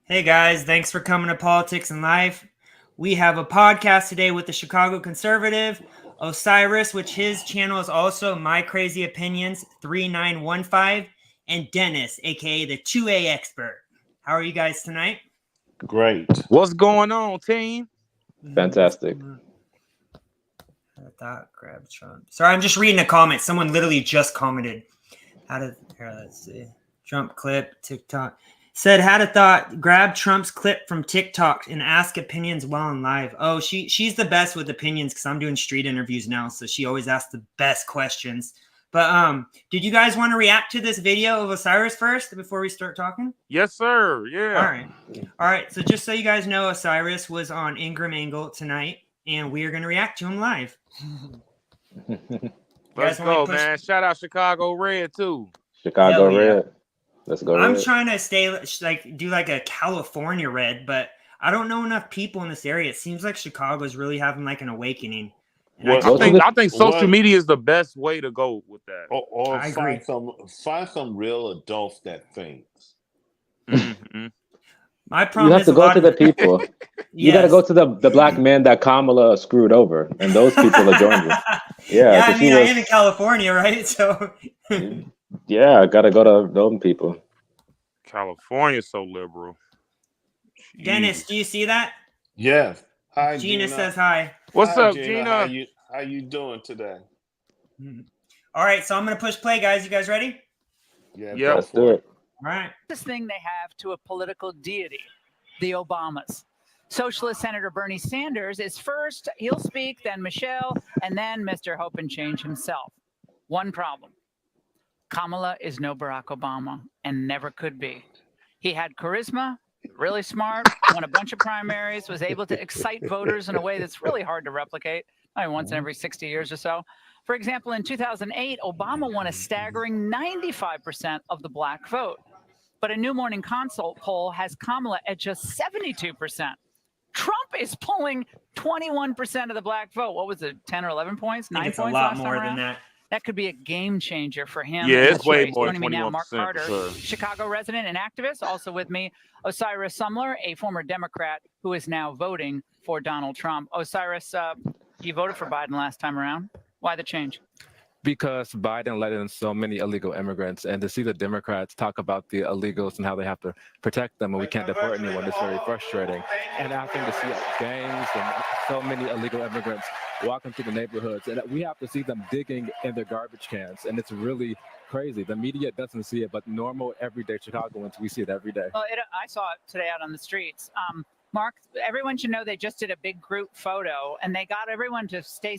Hey guys, thanks for coming to Politics and Life. We have a podcast today with the Chicago conservative, Osiris, which his channel is also My Crazy Opinions 3915, and Dennis, aka the 2A expert. How are you guys tonight? Great. What's going on, team? Fantastic. I thought grab Trump. Sorry, I'm just reading a comment. Someone literally just commented. Let's see. Trump clip, TikTok. Said, had a thought, grab Trump's clip from TikTok and ask opinions while on live. Oh, she's the best with opinions because I'm doing street interviews now, so she always asks the best questions. But did you guys want to react to this video of Osiris first before we start talking? Yes, sir. Yeah. All right. So just so you guys know, Osiris was on Ingram Angle tonight, and we are going to react to him live. Let's go, man. Shout out Chicago Red, too. Chicago Red. Let's go. I'm trying to do like a California Red, but I don't know enough people in this area. It seems like Chicago's really having like an awakening. I think social media is the best way to go with that. Or find some real adults that thinks. Mm-hmm. My problem you have to go to the people. You got to go to the black men that Kamala screwed over, and those people are joining you. Yeah, I mean, I am in California, right? So. Yeah, got to go to those people. California's so liberal. Jeez. Dennis, do you see that? Yes. Hi, Gina says hi. What's up, Gina? How you doing today? All right, so I'm going to push play, guys. You guys ready? Yeah, let's do it. All right. This thing they have to a political deity, the Obamas. Socialist Senator Bernie Sanders is first. He'll speak, then Michelle, and then Mr. Hope and Change himself. One problem. Kamala is no Barack Obama and never could be. He had charisma, really smart, won a bunch of primaries, was able to excite voters in a way that's really hard to replicate, once in every 60 years or so. For example, in 2008, Obama won a staggering 95% of the black vote. But a New Morning Consult poll has Kamala at just 72%. Trump is pulling 21% of the black vote. What was it, 10 or 11 points? 9 points? It's a lot more than that. That could be a game changer for him. Yeah, it's way more than 21%. Joining me now, Mark Carter, Chicago resident and activist. Also with me, Osiris Sumler, a former Democrat who is now voting for Donald Trump. Osiris, you voted for Biden last time around. Why the change? Because Biden let in so many illegal immigrants, and to see the Democrats talk about the illegals and how they have to protect them and we can't deport anyone is very frustrating. And having to see gangs and so many illegal immigrants walking through the neighborhoods, and we have to see them digging in their garbage cans, and it's really crazy. The media doesn't see it, but normal, everyday Chicagoans, we see it every day. Well, I saw it today out on the streets. Mark, everyone should know they just did a big group photo, and they got everyone to stay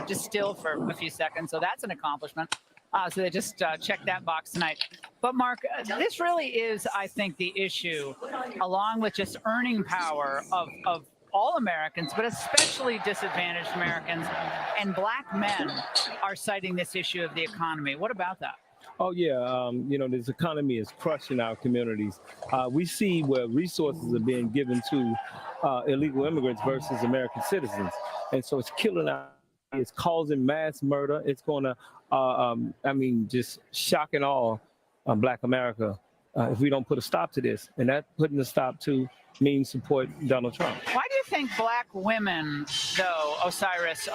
just still for a few seconds. So that's an accomplishment. So they just checked that box tonight. But Mark, this really is, I think, the issue, along with just earning power of all Americans, but especially disadvantaged Americans, and black men are citing this issue of the economy. What about that? Oh, yeah. This economy is crushing our communities. We see where resources are being given to illegal immigrants versus American citizens. And so it's killing it's causing mass murder. It's going to, just shock and awe Black America if we don't put a stop to this. And that putting a stop to means support Donald Trump. Why do you think black women, though, Osiris,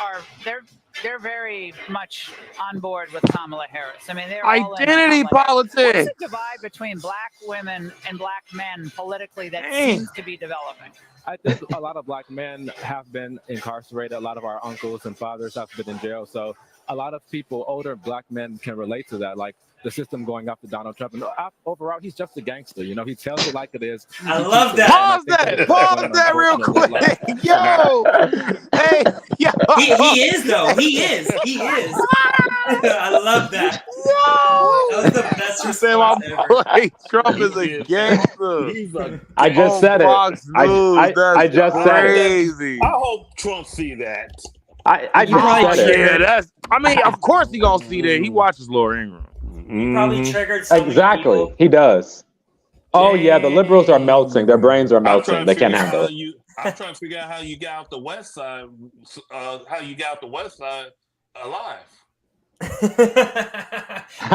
they're very much on board with Kamala Harris? I mean, they're identity politics. What's the divide between black women and black men politically that seems to be developing? I think a lot of black men have been incarcerated. A lot of our uncles and fathers have been in jail. So a lot of people, older black men, can relate to that. Like the system going after Donald Trump. And overall, he's just a gangster. He tells it like it is. I love that. Pause that real quick. Yo. Hey. Yo. He is, though. He is. I love that. No. That was the best response ever. Trump is a gangster. I just said it. I just said it. I hope Trump see that. I just said it. Yeah, of course he gonna see that. He watches Laura Ingram. He probably triggered so exactly. Many people. He does. Oh yeah, the liberals are melting. Their brains are melting. They can't handle it. I'm trying to figure out how you got out the West Side. Alive.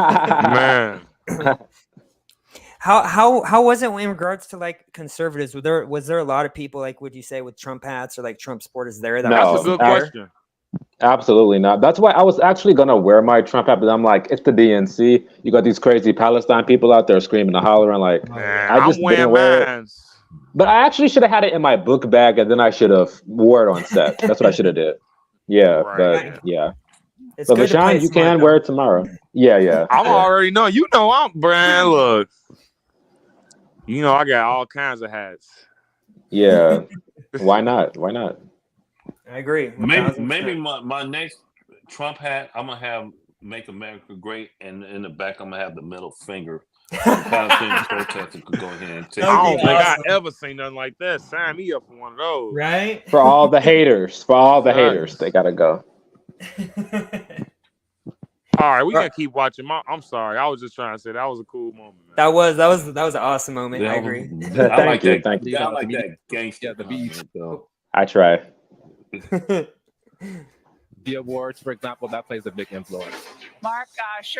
Man. How was it in regards to like conservatives? Was there a lot of people like would you say with Trump hats or like Trump supporters there? That No. That's a good there? question. Absolutely not. That's why I was actually gonna wear my Trump hat, but I'm like, it's the DNC. You got these crazy Palestine people out there screaming and hollering. Like, Man, I just I'm wearing didn't wear it. mines. But I actually should have had it in my book bag, and then I should have wore it on set. That's what I should have did. Yeah, Right. but yeah. It's But good to play Vashawn, you smart, can though. wear it tomorrow. Yeah. I'm Yeah. already know. You know I'm Brian. Look. You know I got all kinds of hats. Yeah. Why not? Why not? I agree. Maybe 1000%. my next Trump hat, I'm gonna have "Make America Great," and in the back I'm gonna have the middle finger. Palestinian protesters could go ahead and take I That would don't be think awesome. I ever seen nothing like that. Sign me up for one of those. Right? For all the haters, Right. they gotta go. All right, we gonna keep watching. I'm sorry. I was just trying to say that was a cool moment. Man. that was an awesome moment. I agree. I like you, that. thank you. I like that gangster Yeah, the beat. comment, though. I try. The awards, for example, that plays a big influence. Mark,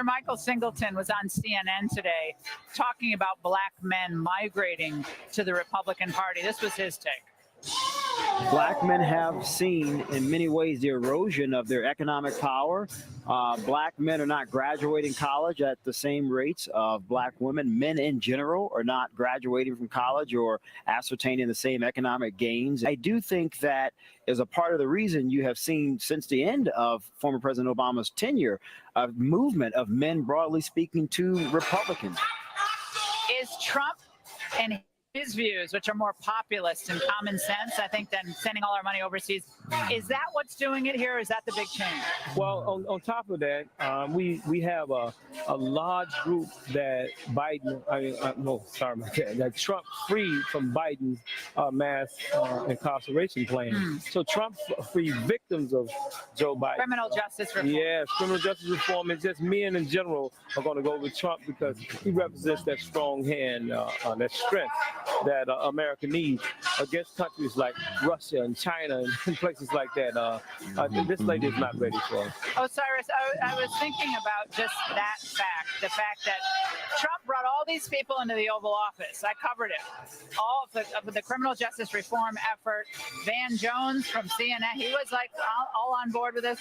Michael Singleton was on CNN today talking about black men migrating to the Republican Party. This was his take. Black men have seen in many ways the erosion of their economic power. Black men are not graduating college at the same rates of black women. Men in general are not graduating from college or ascertaining the same economic gains. I do think that is a part of the reason you have seen since the end of former President Obama's tenure a movement of men, broadly speaking, to Republicans. Is Trump and his views, which are more populist and common sense, I think, than sending all our money overseas, is that what's doing it here? Or is that the big change? Well, on top of that, we have a large group that Biden, that Trump freed from Biden's mass incarceration plan. So Trump freed victims of Joe Biden. Criminal justice reform. Yes, criminal justice reform, and just men in general are going to go with Trump because he represents that strong hand, that strength that America needs against countries like Russia and China and places like that. This lady is not ready for it. Osiris, I was thinking about just that fact, the fact that Trump brought all these people into the Oval Office. I covered it. All of the criminal justice reform effort. Van Jones from CNN, he was like all on board with this.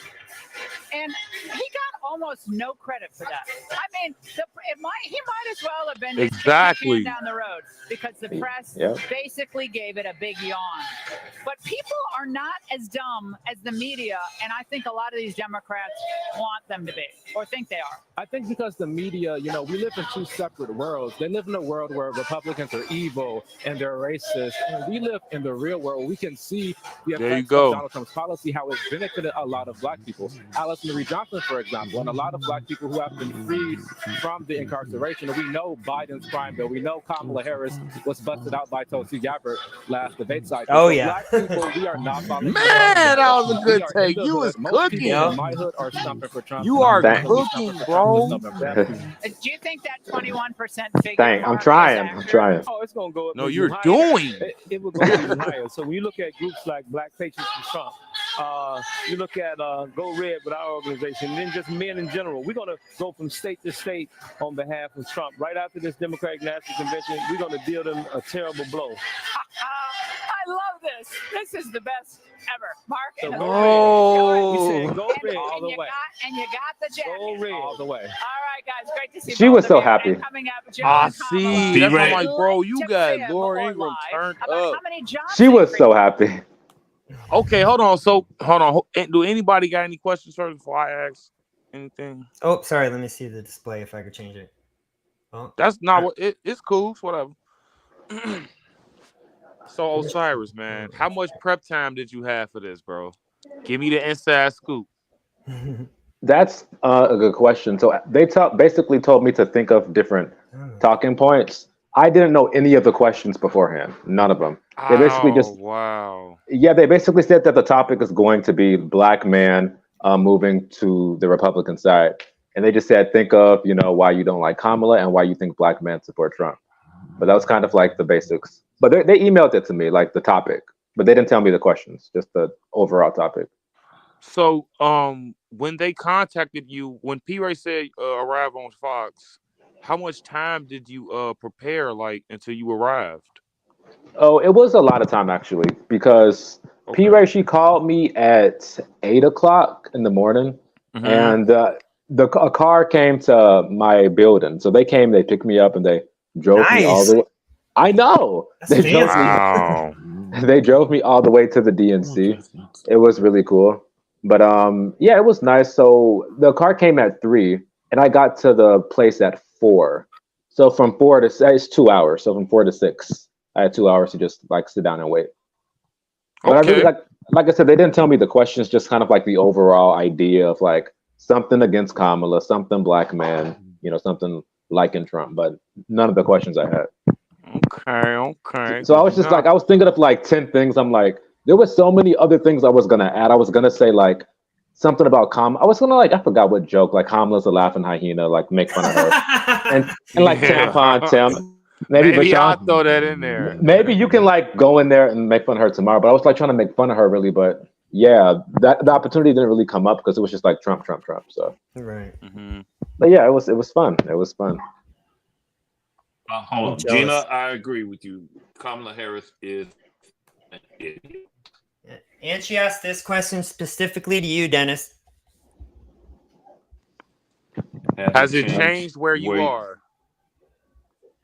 And he got almost no credit for that. I mean, he might as well have been just Exactly. kicking the can down the road because the press basically gave it a big yawn. But people are not as dumb as the media, and I think a lot of these Democrats want them to be, or think they are. I think because the media, we live in two separate worlds. They live in a world where Republicans are evil and they're racist. And we live in the real world. We can see the effects of Donald Trump's policy, how it benefited a lot of black people. Alice Marie Johnson, for example, and a lot of black people who have been freed from the incarceration. And we know Biden's crime bill. We know Kamala Harris was busted out by Tulsi Gabbard last debate cycle. Oh, So yeah. black people, we are not following. Man, that was a good We are take. in the You was hood. Most people cooking. in my hood are stumping for Trump. You are Thank- cooking, bro. Do you think that 21% figure? Dang, I'm Mark, is trying. accurate? I'm trying. Oh, it's going to go up. No, even you're higher. doing. It will go even higher. So when you look at groups like Black Patriots for Trump, you look at Go Red with our organization, and then just men in general. We're going to go from state to state on behalf of Trump. Right after this Democratic National Convention, we're going to deal them a terrible blow. I love this. This is the best ever. Mark, So and go Oh. We said go red all the you way. got the jacket. Go red all the way. All right, guys, great to see She both was of so you. happy. And coming up, Joe I and see. Kamala. T-Ray. That's why I'm like, bro, you To got crib Laura or Ingram live turned about up. how many jobs She they was so created. happy. Okay, hold on. So, hold on. Do anybody got any questions first before I ask anything? Oh, sorry. Let me see the display if I could change it. Oh, That's not what it's cool. It's whatever. So, Osiris, man, how much prep time did you have for this, bro? Give me the inside scoop. That's a good question. So they basically told me to think of different talking points. I didn't know any of the questions beforehand. None of them. They basically Wow. they basically said that the topic is going to be black man moving to the Republican side. And they just said, think of, why you don't like Kamala and why you think black men support Trump. But that was kind of like the basics. But they emailed it to me, like the topic. But they didn't tell me the questions, just the overall topic. So, when they contacted you, when P. Ray said arrive on Fox, How much time did you prepare like until you arrived? Oh, it was a lot of time actually because P. Okay. Ray she called me at 8 o'clock in the morning, Hmm. and a car came to my building. So they came, they picked me up, and they drove me all Nice. the way. I know That's they drove me. fancy. Wow. They drove me all the way to the DNC. It was really cool. But yeah, it was nice. So the car came at 3, and I got to the place at 4. So from 4 to 6, it's 2 hours. So from 4 to 6, I had 2 hours to just like sit down and wait. But I really Okay. like I said, they didn't tell me the questions, just kind of like the overall idea of like something against Kamala, something black man, something liking Trump, but none of the questions I had. Okay. Okay. So I Good was to just like, know. I was thinking of like 10 things. I'm like, there were so many other things I was gonna add. I was gonna say like something about I was gonna like, I forgot what joke, like Kamala's a laughing hyena, like make fun of her. And like tampon Yeah. Tim. Maybe Maybe I'll Bashan, throw that in there. maybe you can like go in there and make fun of her tomorrow. But I was like trying to make fun of her really, but yeah, that the opportunity didn't really come up because it was just like Trump, Trump, Trump. So, Right. Hmm. but yeah, it was fun. It was fun. Hold I'm on, Gina. jealous. I agree with you. Kamala Harris is an idiot. And she asked this question specifically to you, Dennis. Has it changed where you where are?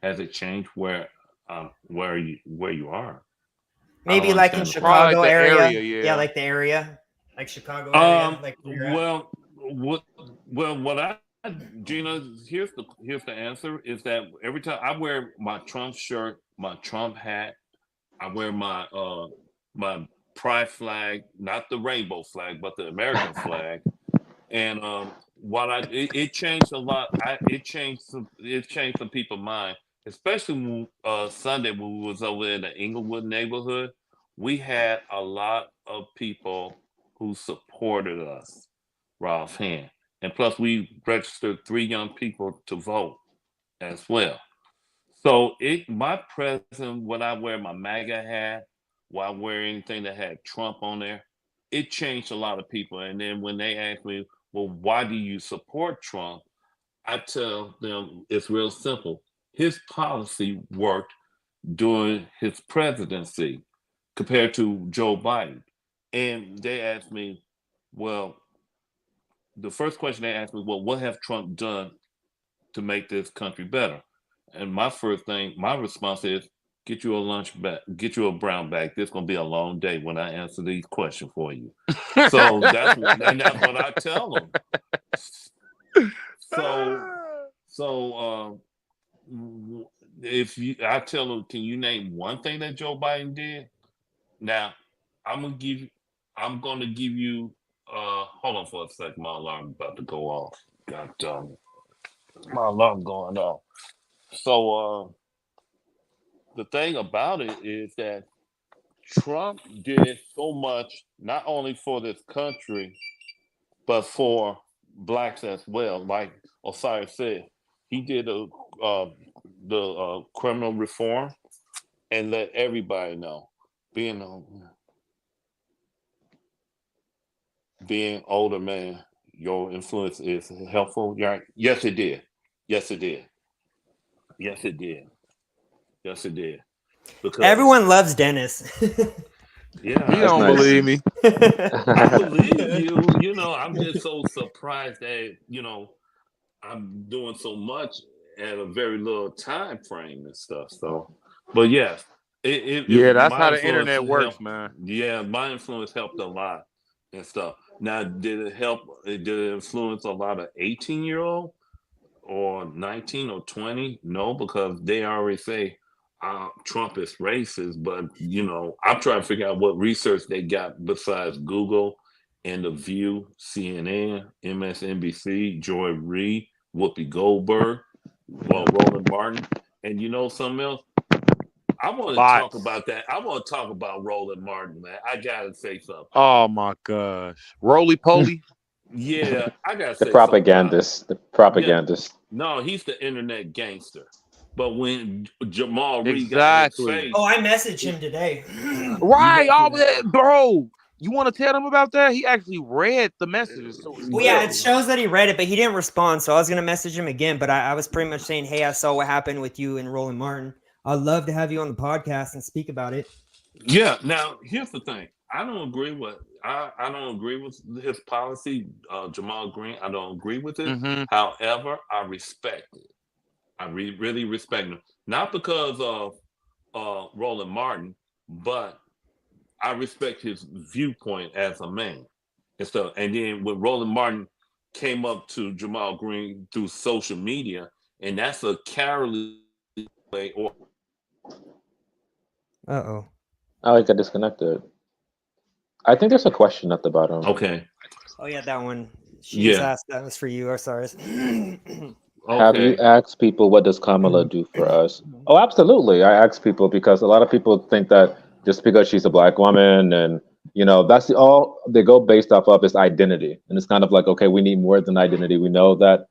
has it changed where you are? I don't Maybe like in understand the Probably question. like Chicago the area. area, Yeah, yeah. like the area. Like Chicago area. Like where you're at. Well, what I Gina, here's the answer is that every time I wear my Trump shirt, my Trump hat, I wear my pride flag, not the rainbow flag, but the American flag. And it changed a lot. It changed some people's mind, especially when, Sunday when we was over in the Inglewood neighborhood. We had a lot of people who supported us, Ralph Hand, and plus we registered 3 young people to vote as well. So my presence when I wear my MAGA hat, when I wear anything that had Trump on there, it changed a lot of people. And then when they ask me, well, why do you support Trump? I tell them it's real simple. His policy worked during his presidency compared to Joe Biden. And they asked me, well, the first question they asked me, well, what have Trump done to make this country better? And my response is, get you a lunch bag, get you a brown bag. This gonna be a long day when I answer these questions for you. So that's what I tell them. So if I tell them, can you name one thing that Joe Biden did? Now, I'm gonna give you. I'm gonna give you. Hold on for a second. My alarm about to go off. God damn it. My alarm going off. So the thing about it is that Trump did so much, not only for this country, but for blacks as well. Like Osiris said, he did uh, the criminal reform and let everybody know. Being older man, your influence is helpful. Yeah, yes, it did. Yes, it did. Yes, it did. Yes, it did. Because Everyone loves Dennis. yeah, He That's don't nice. believe me. I believe you. I'm just so surprised that I'm doing so much at a very little time frame and stuff. So, but yes, it Yeah, that's my how the influence internet works, helped. man. Yeah, my influence helped a lot and stuff. Now, did it help? Did it influence a lot of 18-year-old or 19 or 20? No, because they already say Trump is racist. But I'm trying to figure out what research they got besides Google and The View, CNN, MSNBC, Joy Reid, Whoopi Goldberg, Roland Martin, and something else. I want to talk Lots. about that. I want to talk about Roland Martin, man. I gotta say something. Oh my gosh. Roly poly. Yeah, I gotta The say something about it. propagandist. The Yeah, propagandist. no, he's the internet gangster. But when Jamal Reed got in his Exactly. face, Oh, I messaged him today. Right. yeah, All that, bro. You want to tell them about that? He actually read the messages. So Well, yeah, it shows that he read it, but he didn't respond. So I was gonna message him again, but I was pretty much saying, "Hey, I saw what happened with you and Roland Martin. I'd love to have you on the podcast and speak about it." Yeah. Now, here's the thing. I don't agree with his policy, Jamal Green. I don't agree with it. Mm-hmm. However, I respect it. I really respect him, not because of Roland Martin, but I respect his viewpoint as a man and stuff. And then when Roland Martin came up to Jamal Green through social media, and that's a cowardly way. Or Oh, Oh, he got disconnected. I think there's a question at the bottom. okay, oh yeah, that one. She's Yeah. asked. That was for you. Or sorry. Have you asked people what does Kamala do for us? Oh, absolutely. I ask people because a lot of people think that just because she's a black woman and that's all they go based off of is identity. And it's kind of like, okay, we need more than identity. We know that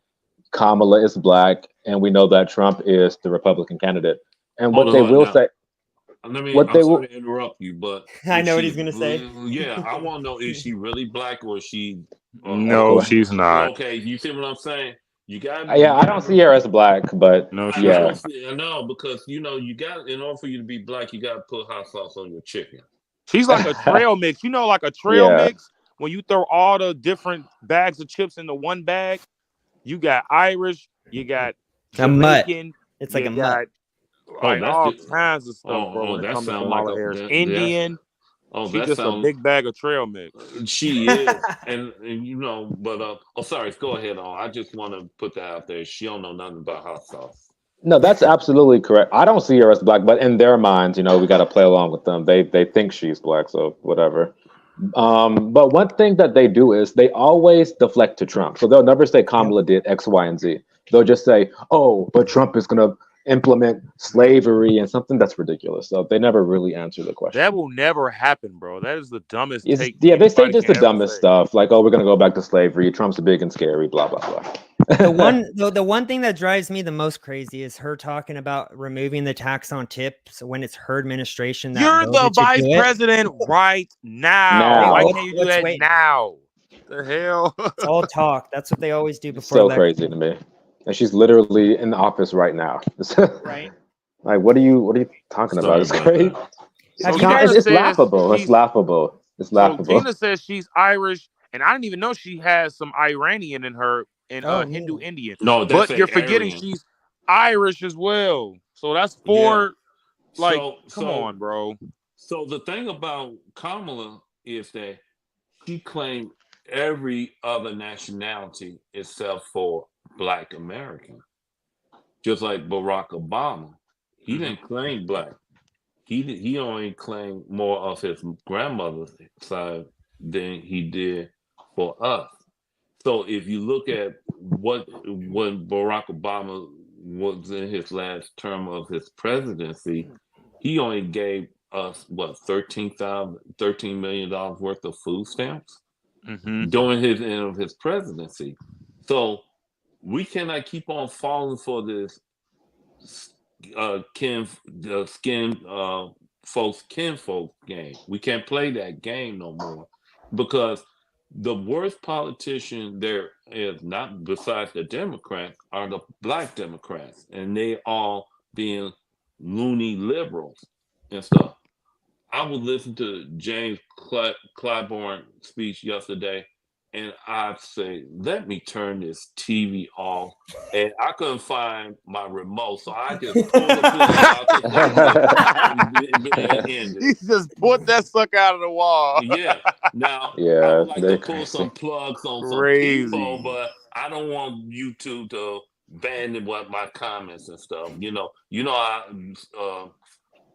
Kamala is black and we know that Trump is the Republican candidate. And what Hold they on will now. say, I'm what they will, sorry to interrupt you, but I know what is he's gonna say. Yeah, I want to know: is she really black or is she? No, she's not. Okay, you see what I'm saying? You got. yeah, I don't see her as black, but No, she's I yeah. don't see. No, because you got, in order for you to be black, you got to put hot sauce on your chicken. She's like a trail mix. Like a trail Yeah. mix. When you throw all the different bags of chips into one bag, you got Irish, you got A mutt. Jamaican, It's like you a got mutt. like that's all good. kinds of stuff, bro. Oh, When it that comes to sound like Kamala a Harris, that, Indian. She's that just a sounds. big bag of trail mix. She is, and but sorry, go ahead on. I just want to put that out there. She don't know nothing about hot sauce. No, that's absolutely correct. I don't see her as black, but in their minds, we got to play along with them. They think she's black, so whatever. But one thing that they do is they always deflect to Trump. So they'll never say Kamala did X, Y, and Z. They'll just say, "Oh, but Trump is going to implement slavery," and something that's ridiculous. So they never really answer the question. That will never happen, bro. That is the dumbest take. Yeah, they say anybody just the can ever dumbest say. stuff, like, "Oh, we're going to go back to slavery. Trump's big and scary." Blah blah blah. The one thing that drives me the most crazy is her talking about removing the tax on tips when it's her administration. That You're the vice president right now. Why can't you do that now? The hell? It's all talk. That's what they always do before. So crazy to me. And she's literally in the office right now. Right. Like, what are you talking about? It's great. It's laughable. It's laughable. It's laughable. So Gina says she's Irish, and I didn't even know she has some Iranian in her, and Hindu Indian. No, but you're forgetting she's Irish as well. So that's four. Yeah. Come on, bro. So the thing about Kamala is that she claimed every other nationality except for Black American. Just like Barack Obama, he didn't claim black. He only claimed more of his grandmother's side than he did for us. So if you look at when Barack Obama was in his last term of his presidency, he only gave us $13 million worth of food stamps during his end of his presidency. So we cannot keep on falling for this kinfolk game. We can't play that game no more, because the worst politician there is, not besides the Democrats, are the Black Democrats, and they all being loony liberals and stuff. I was listening to James Clyburn speech yesterday, and I'd say, let me turn this TV off. And I couldn't find my remote, so I just pulled the plug out. He just put that sucker out of the wall. Yeah. Now, yeah, I would like to pull some plugs on some people, but I don't want YouTube to ban my comments and stuff.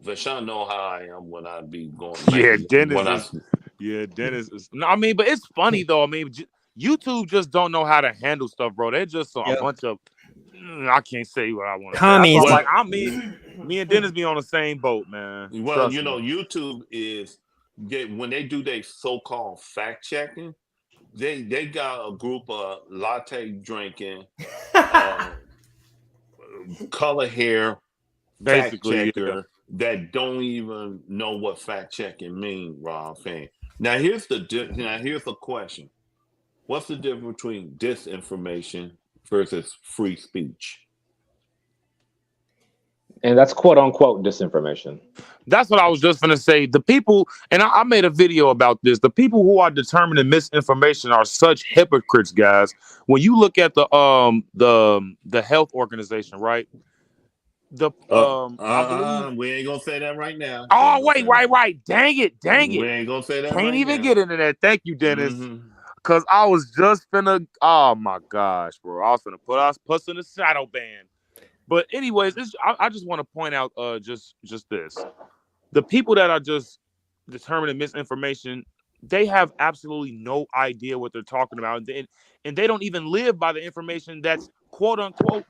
Vashawn know how I am when I be going. Dennis is. No, I mean, but it's funny though. I mean, YouTube just don't know how to handle stuff, bro. They're just a bunch of. I can't say what I want to say. Me and Dennis be on the same boat, man. Well, YouTube is when they do their so-called fact checking, they got a group of latte drinking, color hair, basically fact checker that don't even know what fact checking mean, Rob. Now here's the question. What's the difference between disinformation versus free speech? And that's quote unquote disinformation. That's what I was just going to say. The people, and I made a video about this. The people who are determining misinformation are such hypocrites, guys. When you look at the health organization, right? I believe we ain't gonna say that right now. Oh, wait, right. Dang it. We ain't gonna say that. Can't even get into that. Thank you, Dennis. Because I was just finna, oh my gosh, bro. I was finna put us in the shadow band. But anyways, I just want to point out just this. The people that are just determining misinformation, they have absolutely no idea what they're talking about. And they don't even live by the information that's quote unquote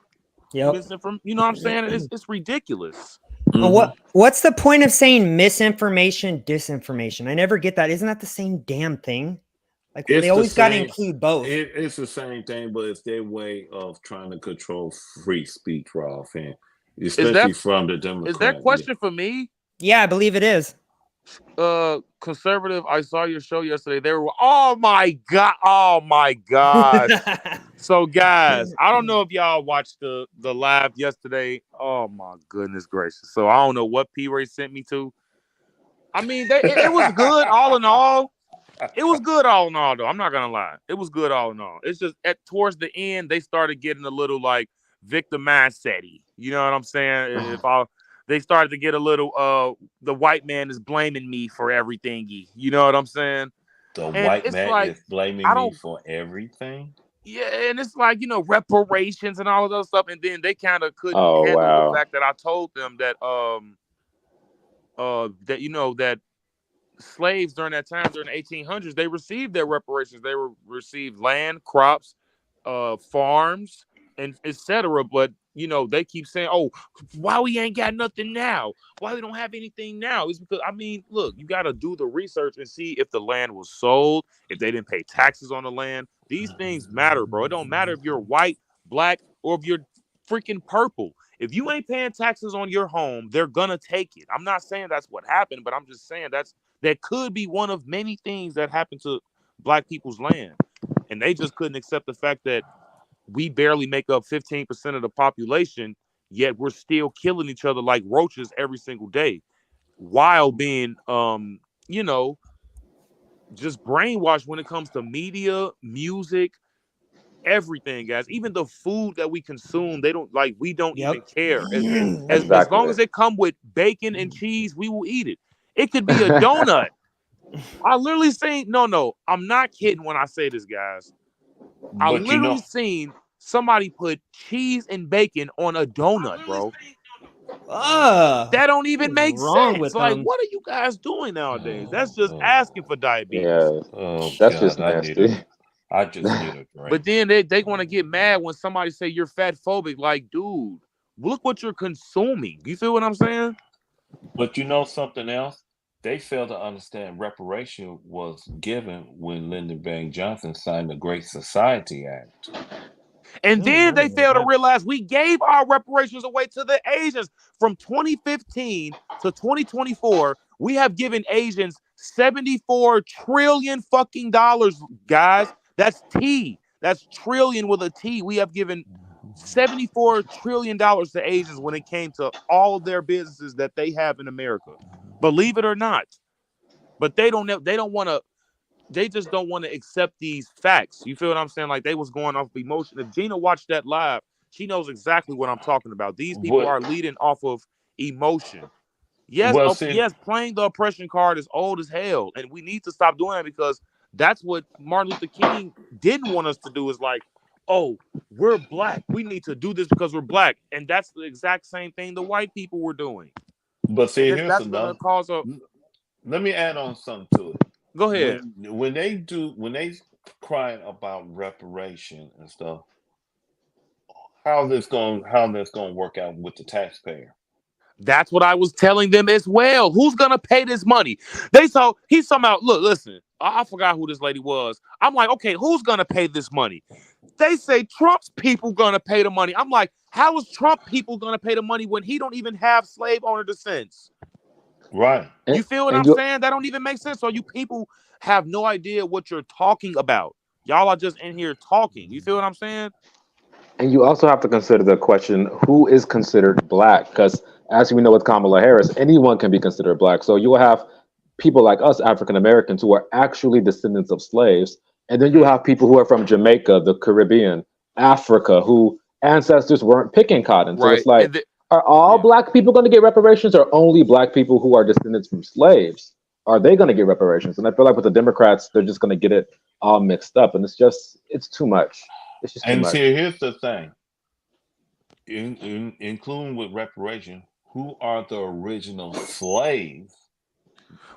misinformation. You know what I'm saying? It's ridiculous. What's the point of saying misinformation, disinformation? I never get that. Isn't that the same damn thing? Like they always got to include both. It's the same thing, but it's their way of trying to control free speech, Rolf, and especially from the Democrats. Is that question for me? Yeah, I believe it is. Conservative, I saw your show yesterday. They were, oh my god. So guys, I don't know if y'all watched the live yesterday. Oh my goodness gracious. So I don't know what P-Ray sent me to. I mean, it was good all in all. It was good all in all, though. I'm not gonna lie. It was good all in all. It's just towards the end, they started getting a little like victim mindset-y. You know what I'm saying? They started to get a little the white man is blaming me for everything. You know what I'm saying? The white man is blaming me for everything. Yeah, and it's like, reparations and all of those stuff. And then they kind of couldn't handle the fact that I told them that that slaves during that time, during the 1800s, they received their reparations. They received land, crops, farms, and etc. But they keep saying, "Oh, why we ain't got nothing now? Why we don't have anything now?" It's because look, you got to do the research and see if the land was sold, if they didn't pay taxes on the land. These things matter, bro. It don't matter if you're white, black, or if you're freaking purple. If you ain't paying taxes on your home, they're gonna take it. I'm not saying that's what happened, but I'm just saying that could be one of many things that happened to black people's land. And they just couldn't accept the fact that we barely make up 15% of the population, yet we're still killing each other like roaches every single day, while being, just brainwashed when it comes to media, music, everything, guys. Even the food that we consume, we don't even care. As long as it come with bacon and cheese, we will eat it. It could be a donut. I literally seen, no, I'm not kidding when I say this, guys. I literally seen somebody put cheese and bacon on a donut, bro. That don't even make sense. Like, what are you guys doing nowadays? That's just asking for diabetes. Yeah, that's just nasty. I just need a drink. But then they want to get mad when somebody say you're fat phobic. Like, dude, look what you're consuming. You feel what I'm saying? But you know something else? They fail to understand reparation was given when Lyndon B. Johnson signed the Great Society Act. And then they fail to realize we gave our reparations away to the Asians. From 2015 to 2024, we have given Asians $74 trillion fucking dollars, guys. That's T. That's trillion with a T. We have given $74 trillion to Asians when it came to all of their businesses that they have in America. Believe it or not. But they just don't want to accept these facts. You feel what I'm saying? Like, they was going off emotion. If Gina watched that live, she knows exactly what I'm talking about. These people are leading off of emotion. Yes, yes, playing the oppression card is old as hell. And we need to stop doing that, because that's what Martin Luther King didn't want us to do, is like, oh, we're black. We need to do this because we're black. And that's the exact same thing the white people were doing. But see, here's another cause of. Let me add on something to it. Go ahead. When they crying about reparation and stuff, how this going to work out with the taxpayer? That's what I was telling them as well. Who's gonna pay this money? He's talking about. Look, listen. I forgot who this lady was. I'm like, okay, who's gonna pay this money? They say Trump's people gonna pay the money. I'm like, how is Trump people gonna pay the money when he don't even have slave owner descents? Right. You feel what And I'm you saying? That don't even make sense. So you people have no idea what you're talking about. Y'all are just in here talking. You feel what I'm saying? and you also have to consider the question: who is considered black? Because as we know with Kamala Harris, anyone can be considered black. So you will have people like us, African Americans, who are actually descendants of slaves, and then you have people who are from Jamaica, the Caribbean, Africa, who ancestors weren't picking cotton. So Right. it's like, are all Yeah. black people going to get reparations, or only black people who are descendants from slaves? Are they going to get reparations? And I feel like with the Democrats, they're just going to get it all mixed up, and it's too much. It's just too And much. see, here's the thing. Including with reparation, who are the original slaves?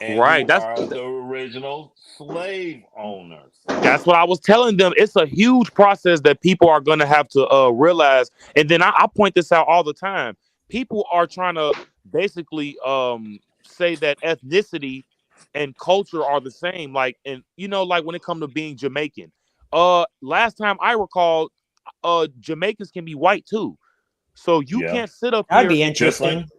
And Right. who are the original slave owners? That's what I was telling them. It's a huge process that people are going to have to realize. And then I point this out all the time. People are trying to basically say that ethnicity and culture are the same. Like, and like when it comes to being Jamaican, last time I recall, Jamaicans can be white too. So you can't sit up That'd here. be interesting.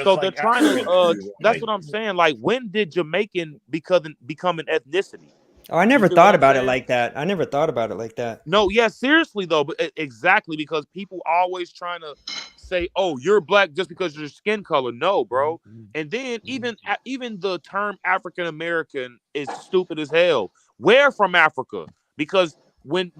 So they're trying to. That's what I'm saying. Like, when did Jamaican become an ethnicity? Oh, I never thought about it like that. I never thought about it like that. No, yeah, seriously though, but exactly, because people always trying to say, "Oh, you're black just because of your skin color." No, bro. And then even the term African American is stupid as hell. Where from Africa? Because when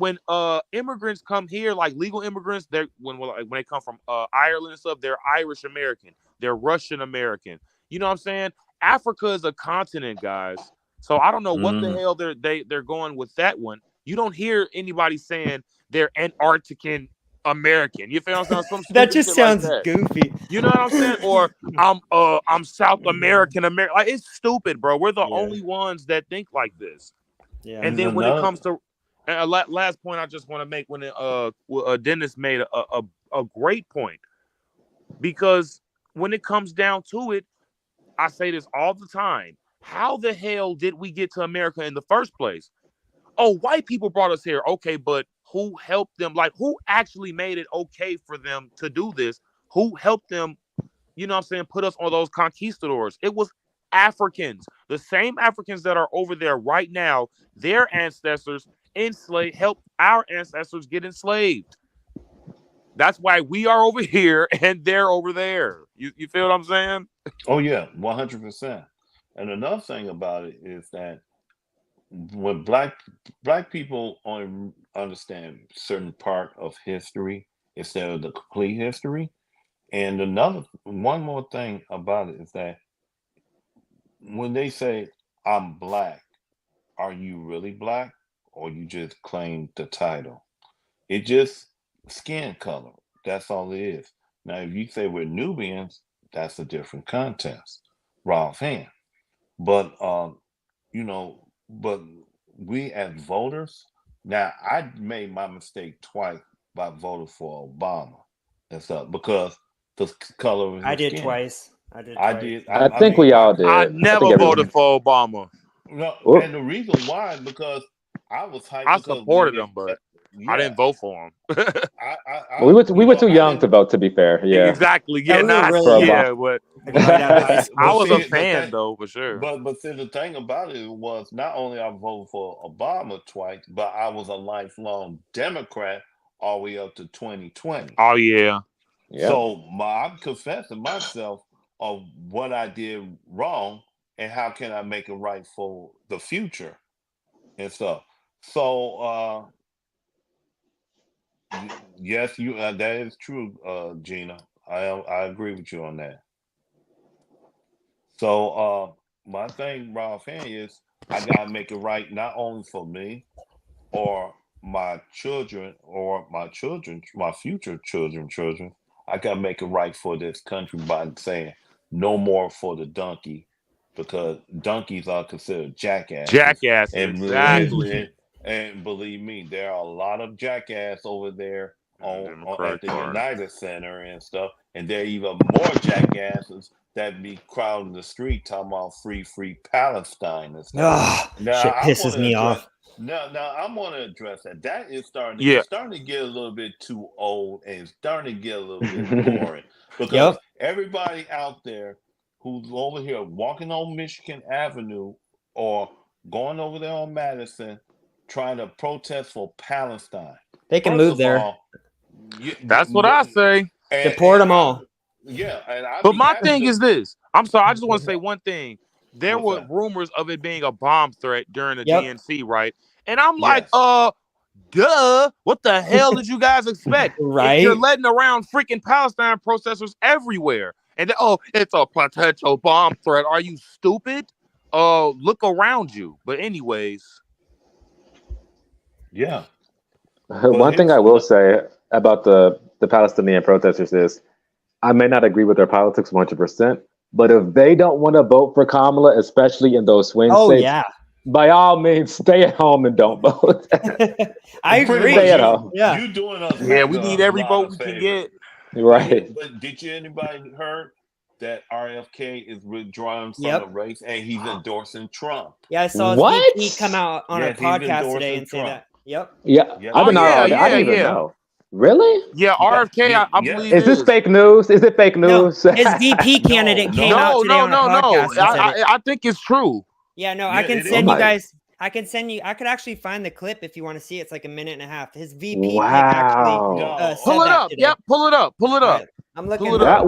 immigrants come here, like legal immigrants, they're when they come from Ireland and stuff, they're Irish American, they're Russian American. You know what I'm saying? Africa is a continent, guys. So I don't know what the hell they're going with that one. You don't hear anybody saying they're Antarctican American. You feel what I'm saying? That just sounds goofy. You know what I'm saying? Or I'm South American. Like, it's stupid, bro. We're the only ones that think like this. Yeah. And then when it comes to last point, I just want to make when Dennis made a great point, because when it comes down to it, I say this all the time. How the hell did we get to America in the first place? Oh, white people brought us here. Okay, but who helped them? Like, who actually made it okay for them to do this? Who helped them, put us on those conquistadors? It was Africans. The same Africans that are over there right now, their ancestors helped our ancestors get enslaved. That's why we are over here and they're over there. You feel what I'm saying? Oh yeah, 100%. And another thing about it is that when black people only understand certain part of history instead of the complete history. And one more thing about it is that when they say I'm black, are you really black, or you just claim the title? It just skin color. That's all it is. Now, if you say we're Nubians, that's a different contest. Raw hand. But but we as voters, now I made my mistake twice by voting for Obama and stuff because the color of his I did skin. twice. I think we all did. I never voted for Obama. No, and the reason why, because I was hyped. I supported him, but I didn't vote for him. We were too young to vote, to be fair. Yeah, exactly. Yeah, but I was a fan though, for sure. But see, the thing about it was not only I voted for Obama twice, but I was a lifelong Democrat all the way up to 2020. Oh yeah. So I'm confessing myself of what I did wrong and how can I make it right for the future and stuff. So yes, that is true, Gina. I agree with you on that. So my thing, Ralph, is I gotta make it right not only for me or my children or my future children. I gotta make it right for this country by saying no more for the donkey, because donkeys are considered jackasses. Jackasses, exactly. And believe me, there are a lot of jackass over there at the United Center and stuff, and there are even more jackasses that be crowding the street talking about free Palestine and stuff. Shit pisses me off. Now I'm going to address that. That is starting to get a little bit too old, and it's starting to get a little bit boring because everybody out there who's over here walking on Michigan Avenue or going over there on Madison trying to protest for Palestine. They can First move of there. all, That's what I say. Deport them all. Yeah, and But my thing is this. I'm sorry. I just want to say one thing. There What's were that? rumors of it being a bomb threat during the Yep. DNC, right? And I'm like, Yes. duh. What the hell did you guys expect? If Right? you're letting around freaking Palestine protesters everywhere, and it's a potential bomb threat. Are you stupid? Look around you. But anyways, Yeah. One thing I will say about the Palestinian protesters is I may not agree with their politics 100%, but if they don't want to vote for Kamala, especially in those swing states, yeah. by all means, stay at home and don't vote. I agree. Stay at home. Yeah. You doing us yeah, we a need every lot vote of we can favors. get. Right. But did you anybody heard that RFK is withdrawing from Yep. the race and he's endorsing Trump? Yeah, I saw his What? VP come out on Yes, a he's podcast today endorsing and say Trump. that. Yep. Yeah. Yeah. I didn't know. Oh, I yeah, didn't even yeah. know. Really? Yeah, RFK, I believe Is this fake news? Is it fake No, news? his VP candidate came out today on a podcast and said it. I think it's true. Yeah, no, Yeah, I can it send is. you guys. I can send you. I could actually find the clip if you want to see it. It's like a minute and a half. His VP pick actually Wow. said Pull it that up. today. Yep, pull it up. Pull it All up. right, I'm looking. Pull it it up.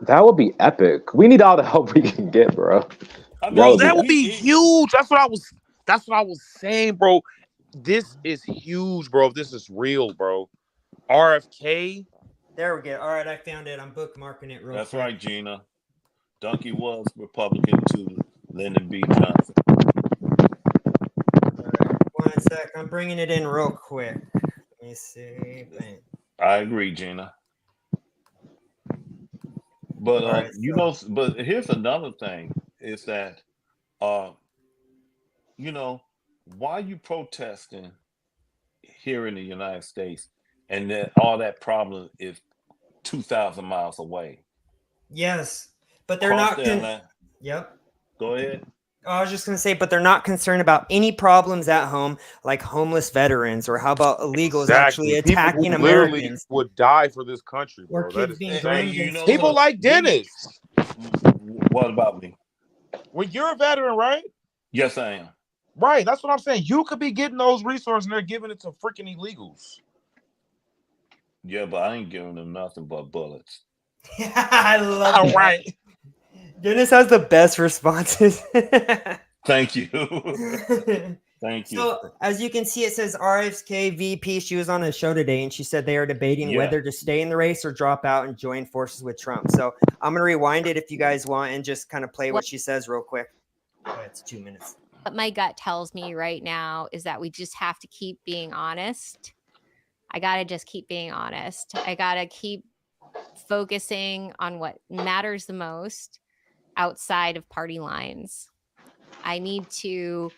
That would be epic. We need all the help we can get, bro. Bro, that would be huge. That's what I was saying, bro. This is huge, bro. This is real, bro. RFK. There we go. All right, I found it. I'm bookmarking it real That's quick. right, Gina. Donkey was Republican to Lyndon B. Johnson. All right, 1 sec. I'm bringing it in real quick. Let me see. Bang. I agree, Gina. But All right, but here's another thing: is that, why you protesting here in the United States, and then all that problem is 2,000 miles away. Yes, but they're not. Yep. Go ahead. I was just going to say, but they're not concerned about any problems at home, like homeless veterans, or how about illegals actually attacking People who Americans? would die for this country, bro. Or kids being groomed. People like Dennis. What about me? Well, you're a veteran, right? Yes, I am. Right. That's what I'm saying. You could be getting those resources, and they're giving it to freaking illegals. Yeah, but I ain't giving them nothing but bullets. I love All that. right. Dennis has the best responses. Thank you. Thank you. So, as you can see, it says RFK VP. She was on a show today, and she said they are debating whether to stay in the race or drop out and join forces with Trump. So, I'm going to rewind it if you guys want and just kind of play what she says real quick. Oh, it's 2 minutes. What my gut tells me right now is that we just have to keep being honest. I got to just keep being honest. I got to keep focusing on what matters the most outside of party lines. I need to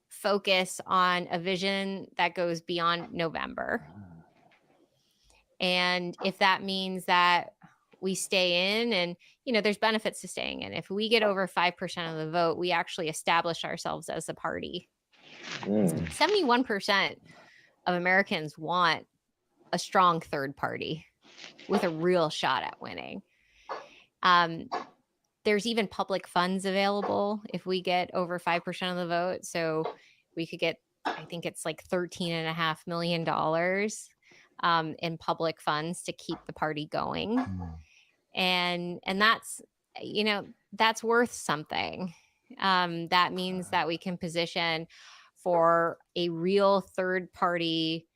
focus on a vision that goes beyond November. And if that means that we stay in, and there's benefits to staying in. If we get over 5% of the vote, we actually establish ourselves as a party. 71% of Americans want a strong third party with a real shot at winning. There's even public funds available if we get over 5% of the vote. So we could get, I think it's like $13.5 million in public funds to keep the party going. And that's, that's worth something. That means that we can position for a real third party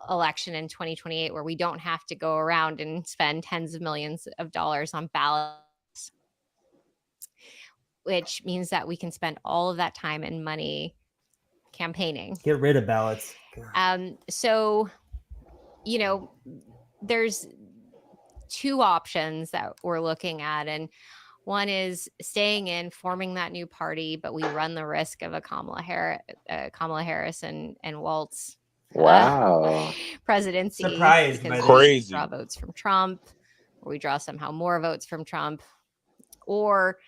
election in 2028 where we don't have to go around and spend tens of millions of dollars on ballots, which means that we can spend all of that time and money campaigning. Get rid of ballots. So, there's two options that we're looking at, and one is staying in, forming that new party, but we run the risk of a Kamala Harris and Waltz presidency. Surprise, crazy. We draw votes from Trump, or we draw somehow more votes from Trump, or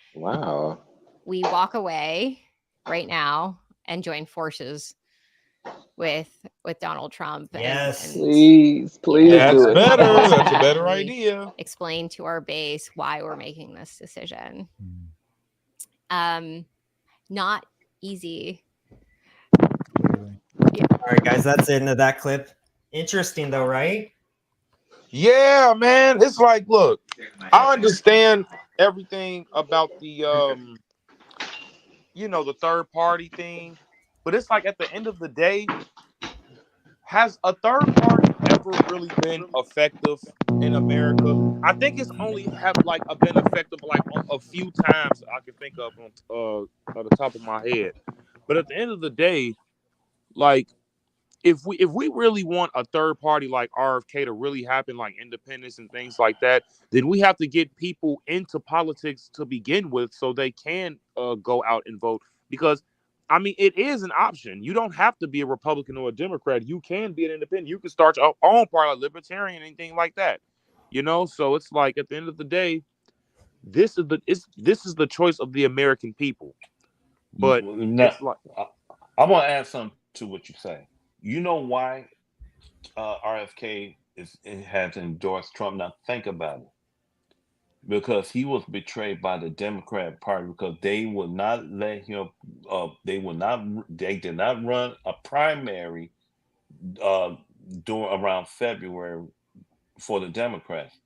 we walk away right now and join forces with Donald Trump. Yes. Please That's do it. better. That's a better Really idea. explain to our base why we're making this decision. Not easy. All right, guys, that's the end of that clip. Interesting though, right? Yeah, man. It's like, look, I understand everything about the the third party thing, but it's like at the end of the day, has a third party ever really been effective in America? I think it's only have like been effective like a few times I can think of on the top of my head. But at the end of the day, like if we really want a third party like RFK to really happen, like independence and things like that, then we have to get people into politics to begin with so they can go out and vote. Because I mean, it is an option. You don't have to be a Republican or a Democrat. You can be an independent. You can start your own party, like libertarian, anything like that. So it's like at the end of the day, this is the choice of the American people. But Now, it's like I want to add something to what you say. You know why RFK has endorsed Trump? Now think about it. Because he was betrayed by the Democrat Party because they would not let him. They did not run a primary during around February for the Democrats.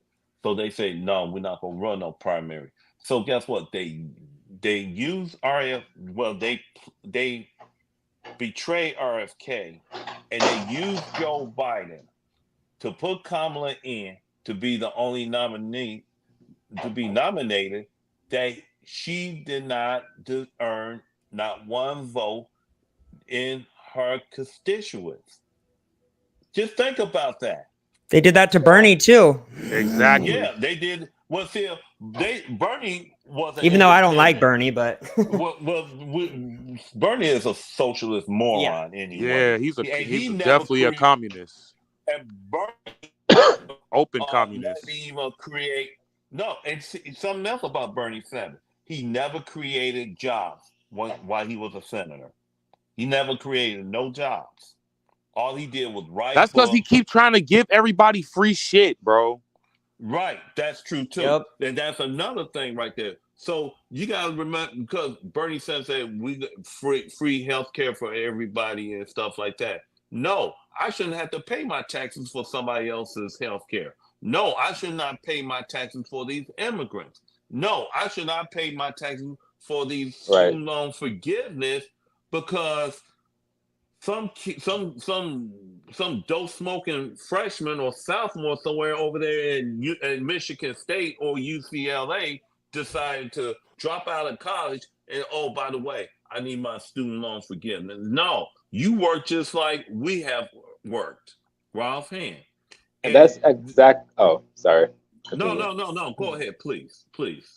So they say no, we're not going to run no primary. So guess what? They use RF. Well, they betray RFK, and they use Joe Biden to put Kamala in to be the only nominee to be nominated, that she did not earn not one vote in her constituents. Just think about that. They did that to Bernie too. exactly. Yeah, they did. Well, see, Bernie wasn't. Even though I don't like Bernie, but Bernie is a socialist moron Yeah, anyway. he's He definitely a communist. And Bernie open communist. Never even create. No, and something else about Bernie Sanders. He never created jobs while he was a senator. He never created no jobs. All he did was write. That's because he keep trying to give everybody free shit, bro. Right, that's true too. Yep. And that's another thing right there. So you gotta remember, because Bernie Sanders said we got free health care for everybody and stuff like that. No, I shouldn't have to pay my taxes for somebody else's health care. No, I should not pay my taxes for these immigrants. No, I should not pay my taxes for these student loan forgiveness because some dope smoking freshman or sophomore somewhere over there in Michigan State or UCLA decided to drop out of college and, oh, by the way, I need my student loan forgiveness. No, you work just like we have worked, Ralph Hand. And that's exact. Oh, sorry. No. Go ahead, please.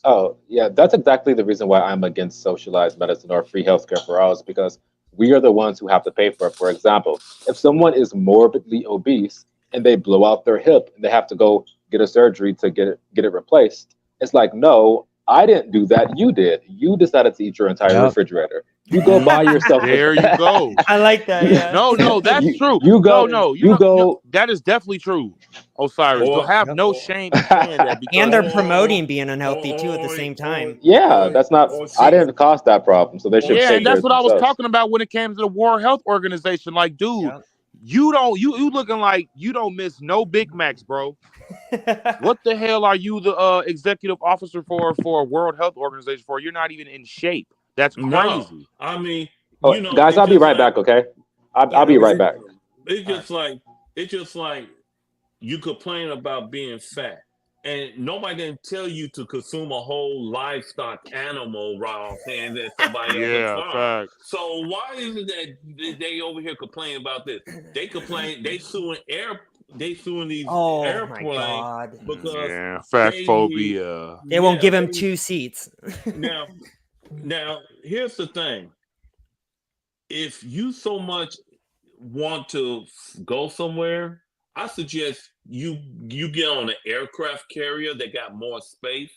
Oh, yeah. That's exactly the reason why I'm against socialized medicine or free healthcare for all, is because we are the ones who have to pay for it. For example, if someone is morbidly obese and they blow out their hip and they have to go get a surgery to get it replaced, it's like, no, I didn't do that. You did. You decided to eat your entire refrigerator. You go buy yourself. There you go. I like that. Yeah. No, that's true. You go. No, you go. That is definitely true, Osiris. You'll have no shame in saying that. Because, and they're promoting being unhealthy too at the same time. Yeah, that's not. I didn't cause that problem, so they should. Yeah, and that's what I was talking about when it came to the World Health Organization. Like, dude, you looking like you don't miss no Big Macs, bro. What the hell are you the executive officer for World Health Organization for? You're not even in shape. That's crazy. No, I mean, guys, I'll be right back. Okay, I'll be right back. It's just like you complain about being fat, and nobody didn't tell you to consume a whole livestock animal, Ralph, and then somebody else. Fact. So why is it that they over here complaining about this? They complain. They suing these airplanes because fat phobia. They won't give him 2 seats. Now, here's the thing. If you so much want to go somewhere, I suggest you get on an aircraft carrier that got more space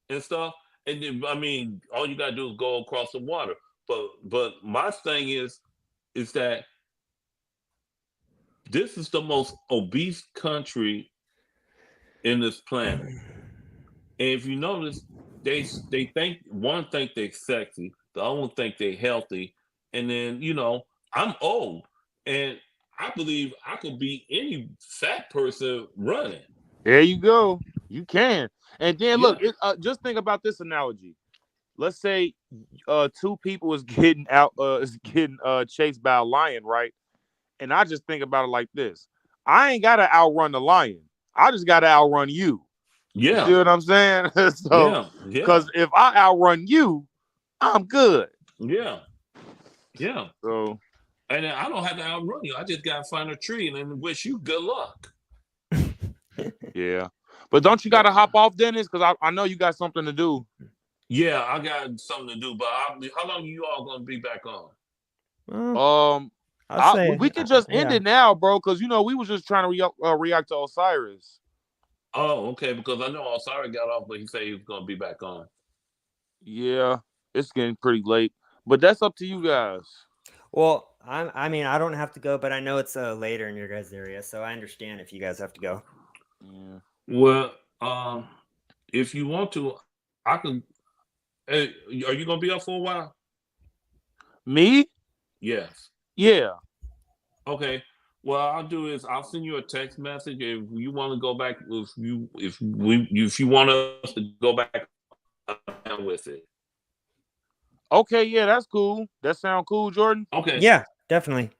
and stuff. And then, I mean, all you gotta do is go across the water. But my thing is that this is the most obese country in this planet. And if you notice, they think one think they're sexy, the other one think they're healthy, and then I'm old, and I believe I could beat any fat person running. There you go. You can. And then look, just think about this analogy. Let's say two people is getting chased by a lion, right? And I just think about it like this. I ain't gotta outrun the lion. I just gotta outrun you. Yeah. You see what I'm saying? So because if I outrun you, I'm good. Yeah. Yeah. So and then I don't have to outrun you. I just gotta find a tree and then wish you good luck. Yeah. But don't you gotta hop off, Dennis? Because I know you got something to do. Yeah, I got something to do, but how long are you all gonna be back on? We could just end it now, bro, because we was just trying to react to Osiris. Oh, okay, because I know Osiris got off, but he said he was gonna be back on. Yeah, it's getting pretty late, but that's up to you guys. Well, I mean, I don't have to go, but I know it's later in your guys' area, so I understand if you guys have to go. Yeah. Well, if you want to, I can. Hey, are you gonna be up for a while? Me? Yes. Yeah. Okay. What I'll do is I'll send you a text message if you want to go back. If you want us to go back with it. Okay. Yeah, that's cool. That sound cool, Jordan. Okay. Yeah, definitely.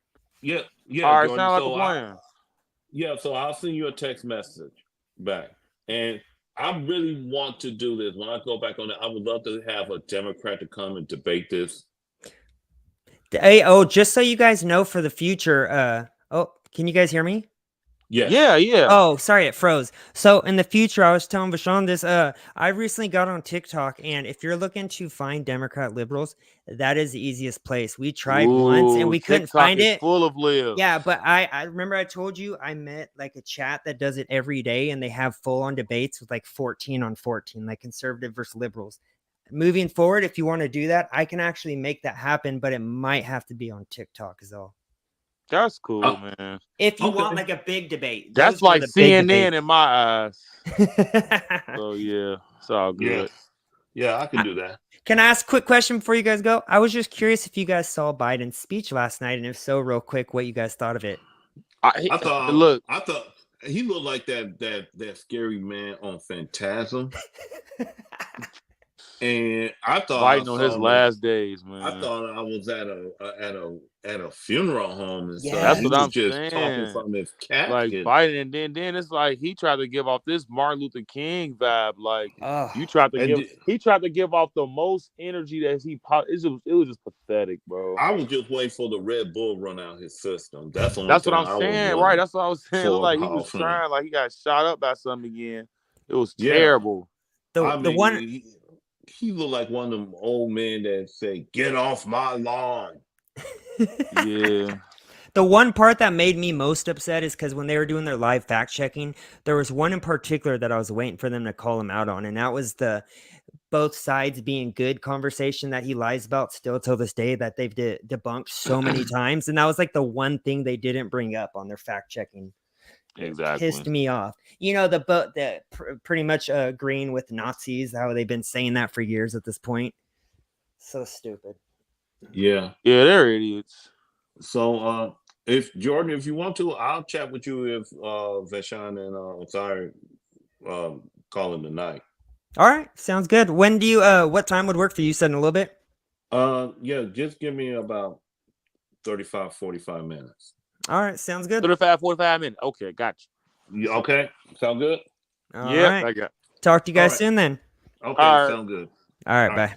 Yeah. All right. Jordan. Sound like a plan. So I'll send you a text message back, and I really want to do this. When I go back on it, I would love to have a Democrat to come and debate this. Hey, just so you guys know for the future, can you guys hear me? Yes. Yeah. Oh, sorry, it froze. So in the future, I was telling Vashon this. I recently got on TikTok, and if you're looking to find Democrat liberals, that is the easiest place. We tried once, and we couldn't find it. Full of libs. Yeah, but I remember I told you I met like a chat that does it every day, and they have full-on debates with like 14 on 14, like conservative versus liberals. Moving forward, if you want to do that, I can actually make that happen, but it might have to be on TikTok as well. That's cool, man. If you want like a big debate. That's like CNN in my eyes. So yeah, it's all good. Yeah, I can do that. Can I ask a quick question before you guys go? I was just curious if you guys saw Biden's speech last night, and if so, real quick, what you guys thought of it. I thought he looked like that scary man on Phantasm. And I thought Biden on his last days, man. I thought I was at a funeral home and stuff. That's what I'm just saying. Talking from his casket. Like Biden, and then it's like he tried to give off this Martin Luther King vibe. Like he tried to give off the most energy that it was just pathetic, bro. I was just waiting for the Red Bull run out his system. That's what I'm saying, right? That's what I was saying. Like he was trying, like he got shot up by something again. It was terrible. He looked like one of them old men that say, "Get off my lawn." Yeah. The one part that made me most upset is because when they were doing their live fact checking, there was one in particular that I was waiting for them to call him out on, and that was the both sides being good conversation that he lies about still till this day that they've debunked so many times, and that was like the one thing they didn't bring up on their fact checking. Exactly. Pissed me off. Pretty much agreeing with Nazis, how they've been saying that for years at this point. So stupid. Yeah, they're idiots. So if Jordan, if you want to, I'll chat with you if Vashon and Osiris call him tonight. All right, sounds good. When do you what time would work for you? Said in a little bit. Yeah, just give me about 35-45 minutes. All right, sounds good. 35-45 minutes. Okay, gotcha. Okay, sound good? All right. I got. Talk to you guys soon then. Okay, sound good. All right, bye.